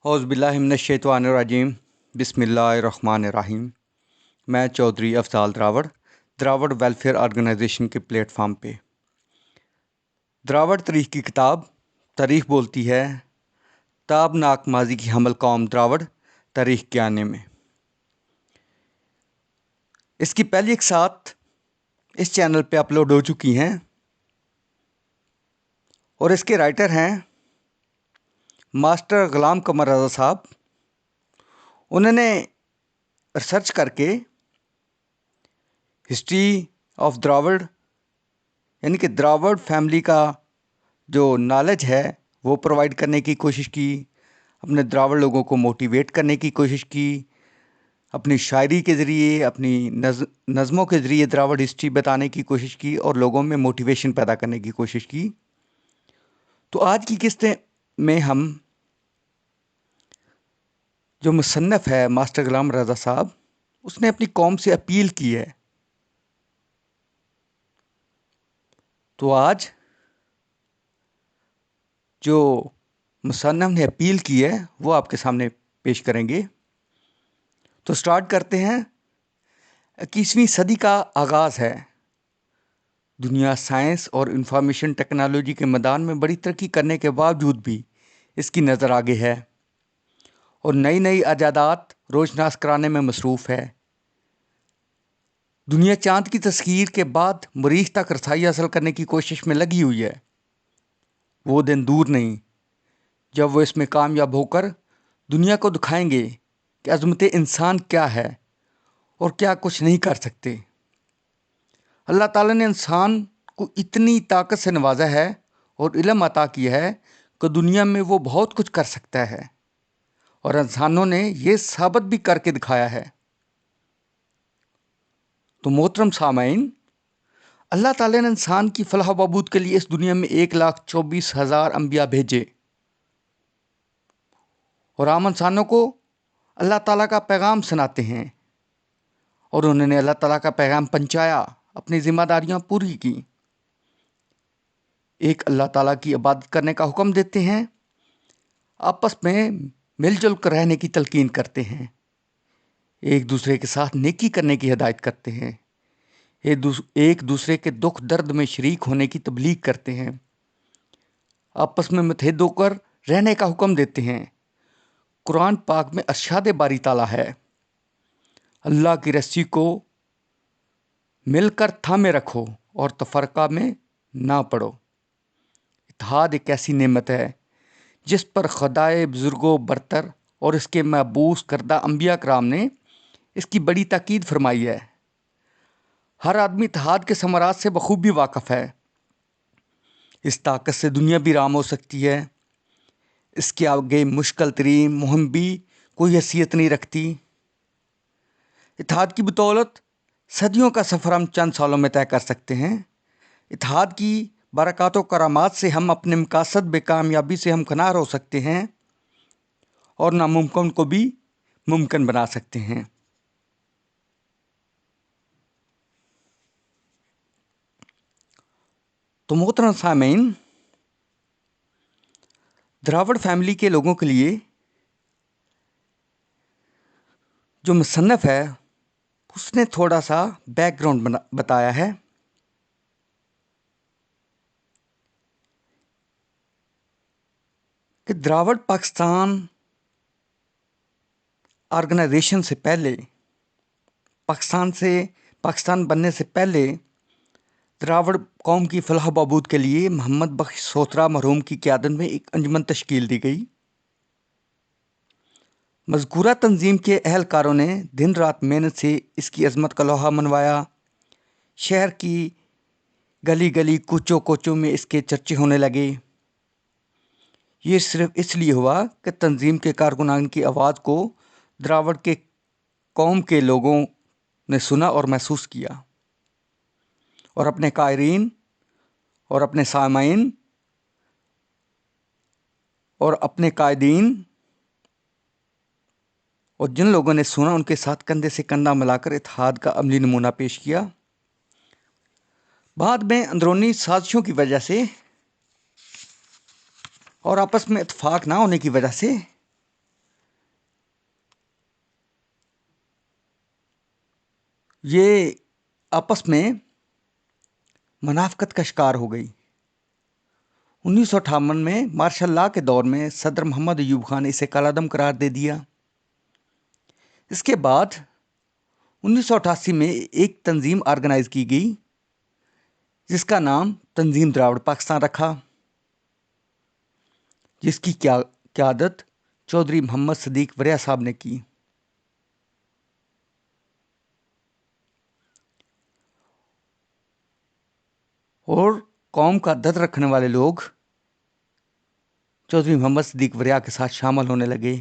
औज़ुबिल्लाहिमिनश्शैतानिर्रजीम बिस्मिल्लाहिर्रहमानिर्रहीम। मैं Chaudhary Afzal Derawar Derawar welfare organisation के प्लेटफार्म पे द्रावड़ तारीख़ की किताब तारीख़ बोलती है, ताबनाक माजी की हमल कौम द्रावड़ तारीख़ के आने में। इसकी पहली एक साथ इस चैनल पे अपलोड हो चुकी हैं और इसके राइटर हैं मास्टर ग़ुलाम क़मर रज़ा साहब। उन्होंने रिसर्च करके हिस्ट्री ऑफ द्रावड़ यानी कि द्रावड़ फैमिली का जो नॉलेज है वो प्रोवाइड करने की कोशिश की, अपने द्रावड़ लोगों को मोटिवेट करने की कोशिश की, अपनी शायरी के ज़रिए, अपनी नज़मों के ज़रिए द्रावड़ हिस्ट्री बताने की कोशिश की और लोगों में मोटिवेशन पैदा करने की कोशिश की। तो आज की किस्तें में हम जो मुसन्नफ़ है मास्टर ग़ुलाम रज़ा साहब, उसने अपनी कौम से अपील की है। तो आज जो मुसन्नफ़ ने अपील की है वो आपके सामने पेश करेंगे। तो स्टार्ट करते हैं। 21वीं सदी का आगाज़ है। दुनिया साइंस और इंफॉर्मेशन टेक्नोलॉजी के मैदान में बड़ी तरक्की करने के बावजूद भी इसकी नज़र आगे है और नई नई इजादात रोशनास कराने में मसरूफ़ है। दुनिया चाँद की तस्खीर के बाद मरीख़ तक रसाई हासिल करने की कोशिश में लगी हुई है। वो दिन दूर नहीं जब वो इसमें कामयाब होकर दुनिया को दिखाएंगे कि अज़मत इंसान क्या है और क्या कुछ नहीं कर सकते। अल्लाह ताला ने इंसान को इतनी ताकत से नवाजा है और इल्म अता किया है कि दुनिया में वो बहुत कुछ कर सकता है और इंसानों ने ये साबित भी करके दिखाया है। तो मोहतरम सामाइन, अल्लाह ताला ने इंसान की फलाह बहबूद के लिए इस दुनिया में 1,24,000 अंबिया भेजे और आम इंसानों को अल्लाह ताला का पैगाम सुनाते हैं और उन्होंने अल्लाह ताला का पैगाम पहुंचाया, अपनी जिम्मेदारियां पूरी की। एक अल्लाह ताला की इबादत करने का हुक्म देते हैं, आपस में मिलजुल कर रहने की तलकीन करते हैं, एक दूसरे के साथ नेकी करने की हिदायत करते हैं, एक दूसरे के दुख दर्द में शरीक होने की तबलीग करते हैं, आपस में मुत्तहिद होकर रहने का हुक्म देते हैं। कुरान पाक में अरशाद बारी ताला है, अल्लाह की रस्सी को मिलकर थामे रखो और तफरका में ना पड़ो। इत्तेहाद एक ऐसी नेमत है जिस पर खुदाए बुजुर्गो बरतर और इसके महबूस करदा अंबिया कराम ने इसकी बड़ी ताकीद फरमाई है। हर आदमी इत्तेहाद के समरात से बखूबी वाक़फ़ है। इस ताकत से दुनिया भी राम हो सकती है। इसके आगे मुश्किल तरीन मुहिम भी कोई हैसियत नहीं रखती। इत्तेहाद की बदौलत सदियों का सफ़र हम चंद सालों में तय कर सकते हैं। इत्तेहाद की बरक़ात व करामात से हम अपने मकासद बेकामयाबी से हमकनार हो सकते हैं और नामुमकिन को भी मुमकिन बना सकते हैं। तो मोहतरम सामीन, द्रावड़ फैमिली के लोगों के लिए जो मुसन्नफ़ है उसने थोड़ा सा बैकग्राउंड बताया है। कि द्रावड़ पाकिस्तान ऑर्गेनाइजेशन से पहले, पाकिस्तान बनने से पहले द्रावड़ कौम की फलाह बहबूद के लिए मोहम्मद बख्श सोतरा मरहूम की क़यादत में एक अंजुमन तश्कील दी गई। मज़कूरा तंजीम के अहलकारों ने दिन रात मेहनत से इसकी अज़मत का लोहा मनवाया। शहर की गली गली कूचों कोचों में इसके चर्चे होने लगे। ये सिर्फ इसलिए हुआ कि तंजीम के कारकुनान की आवाज़ को द्रावड़ के कौम के लोगों ने सुना और महसूस किया और अपने कायरीन और अपने सामाइन और अपने कायदीन और जिन लोगों ने सुना उनके साथ कंधे से कंधा मिलाकर इत्तेहाद का अमली नमूना पेश किया। बाद में अंदरूनी साजिशों की वजह से और आपस में इत्तेफाक ना होने की वजह से یہ آپس میں منافقت کا شکار ہو گئی۔ 1958 میں مارشل لا کے دور میں صدر محمد ایوب خان نے اسے کالعدم قرار دے دیا۔ اس کے بعد 1988 میں ایک تنظیم آرگنائز کی گئی جس کا نام تنظیم دراوڑ پاکستان رکھا، جس کی قیادت چودھری محمد صدیق وریا صاحب نے کی۔ اور قوم کا درد رکھنے والے لوگ چودھری محمد صدیق وریا کے ساتھ شامل ہونے لگے۔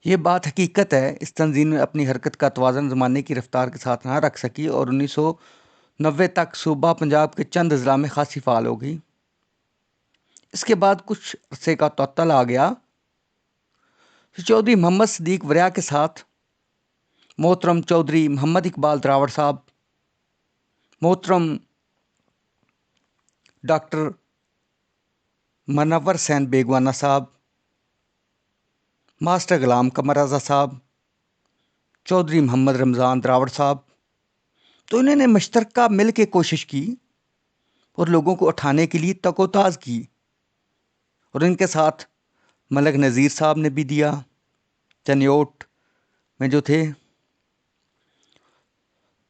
یہ بات حقیقت ہے، اس تنظیم نے اپنی حرکت کا توازن زمانے کی رفتار کے ساتھ نہ رکھ سکی اور 1990 تک صوبہ پنجاب کے چند اضلاع میں خاصی فعال ہو گئی۔ اس کے بعد کچھ عرصے کا تعطل آ گیا۔ چودھری محمد صدیق وریا کے ساتھ محترم چودھری محمد اقبال دراوڑ صاحب، محترم ڈاکٹر منور حسین بیگوانہ صاحب، ماسٹر غلام قمر رضا صاحب، چودھری محمد رمضان دراوڑ صاحب، تو انہوں نے مشترکہ مل کے کوشش کی اور لوگوں کو اٹھانے کے لیے تک و تاز کی، اور ان کے ساتھ ملک نذیر صاحب نے بھی دیا چنیوٹ میں جو تھے۔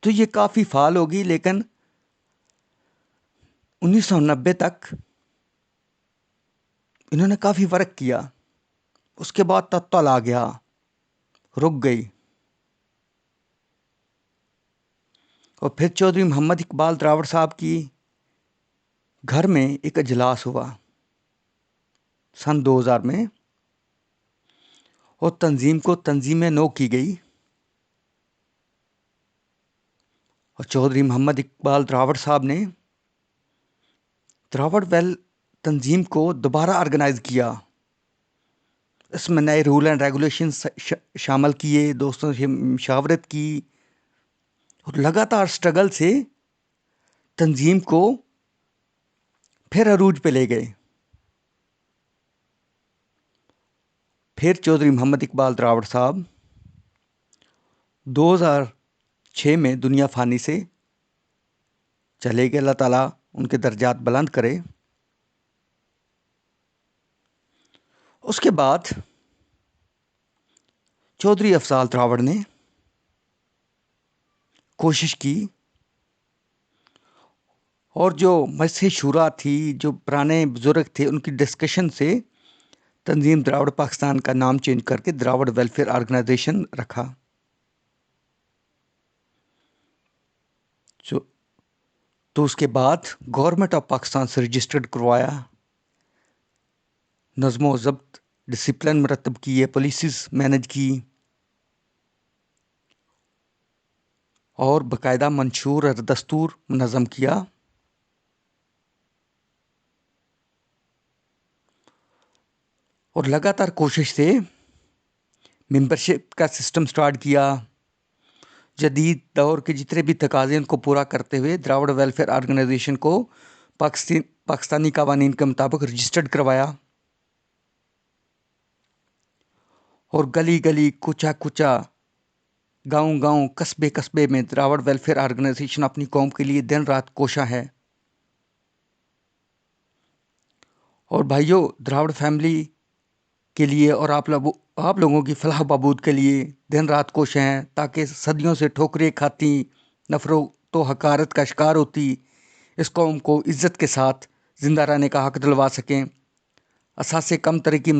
تو یہ کافی فعال ہوگی، لیکن 1990 تک انہوں نے کافی ورک کیا۔ اس کے بعد تعطل آ گیا، رک گئی، اور پھر چودھری محمد اقبال دراوڑ صاحب کی گھر میں ایک اجلاس ہوا سن 2000 میں، اور تنظیم کو تنظیم نو کی گئی، اور چودھری محمد اقبال دراوڑ صاحب نے دراوڑ ویل تنظیم کو دوبارہ آرگنائز کیا۔ اس میں نئے رول اینڈ ریگولیشن شامل کیے، دوستوں سے مشاورت کی، اور لگاتار سٹرگل سے تنظیم کو پھر عروج پہ لے گئے۔ پھر چودھری محمد اقبال دراوڑ صاحب 2006 میں دنیا فانی سے چلے گئے، اللہ تعالیٰ ان کے درجات بلند کرے۔ اس کے بعد چودھری افضال دراوڑ نے کوشش کی، اور جو مجلس شورا تھی، جو پرانے بزرگ تھے، ان کی ڈسکشن سے تنظیم دراوڑ پاکستان کا نام چینج کر کے دراوڑ ویلفیئر آرگنائزیشن رکھا۔ تو اس کے بعد گورنمنٹ آف پاکستان سے رجسٹرڈ کروایا، نظم و ضبط ڈسپلن مرتب کیے، پالیسیز مینج کی، اور باقاعدہ منشور اور دستور منظم کیا۔ اور لگاتار کوشش سے ممبرشپ کا سسٹم سٹارٹ کیا، جدید دور کے جتنے بھی تقاضے ان کو پورا کرتے ہوئے دراوڑ ویلفیئر آرگنائزیشن کو پاکستانی قوانین کے مطابق رجسٹرڈ کروایا، اور گلی گلی، کوچا کوچا، گاؤں گاؤں، قصبے قصبے میں دراوڑ ویلفیئر آرگنائزیشن اپنی قوم کے لیے دن رات کوشاں ہے۔ اور بھائیوں، دراوڑ فیملی کے لیے اور آپ لوگوں کی فلاح و بہبود کے لیے دن رات کوشاں ہیں، تاکہ صدیوں سے ٹھوکریں کھاتی، نفرت و حقارت کا شکار ہوتی اس قوم کو عزت کے ساتھ زندہ رہنے کا حق دلوا سکیں، اساس کم تری کی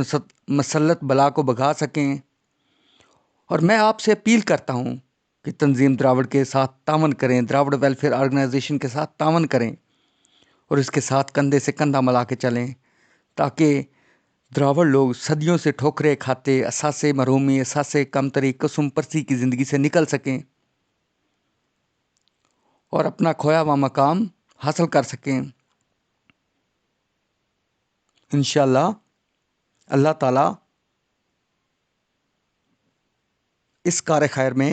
مسلط بلا کو بھگا سکیں۔ اور میں آپ سے اپیل کرتا ہوں کہ تنظیم دراوڑ کے ساتھ تعاون کریں، دراوڑ ویلفیئر آرگنائزیشن کے ساتھ تعاون کریں، اور اس کے ساتھ کندھے سے کندھا ملا کے چلیں، تاکہ دراوڑ لوگ صدیوں سے ٹھوکریں کھاتے، اساس محرومی، اساس کم تری، قسم پرسی کی زندگی سے نکل سکیں، اور اپنا کھویا ہوا مقام حاصل کر سکیں۔ انشاءاللہ اللہ تعالیٰ اس کار خیر میں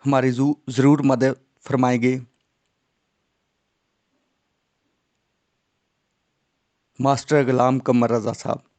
ہماری ضرور مدد فرمائیں گے۔ ماسٹر غلام قمر رضا صاحب۔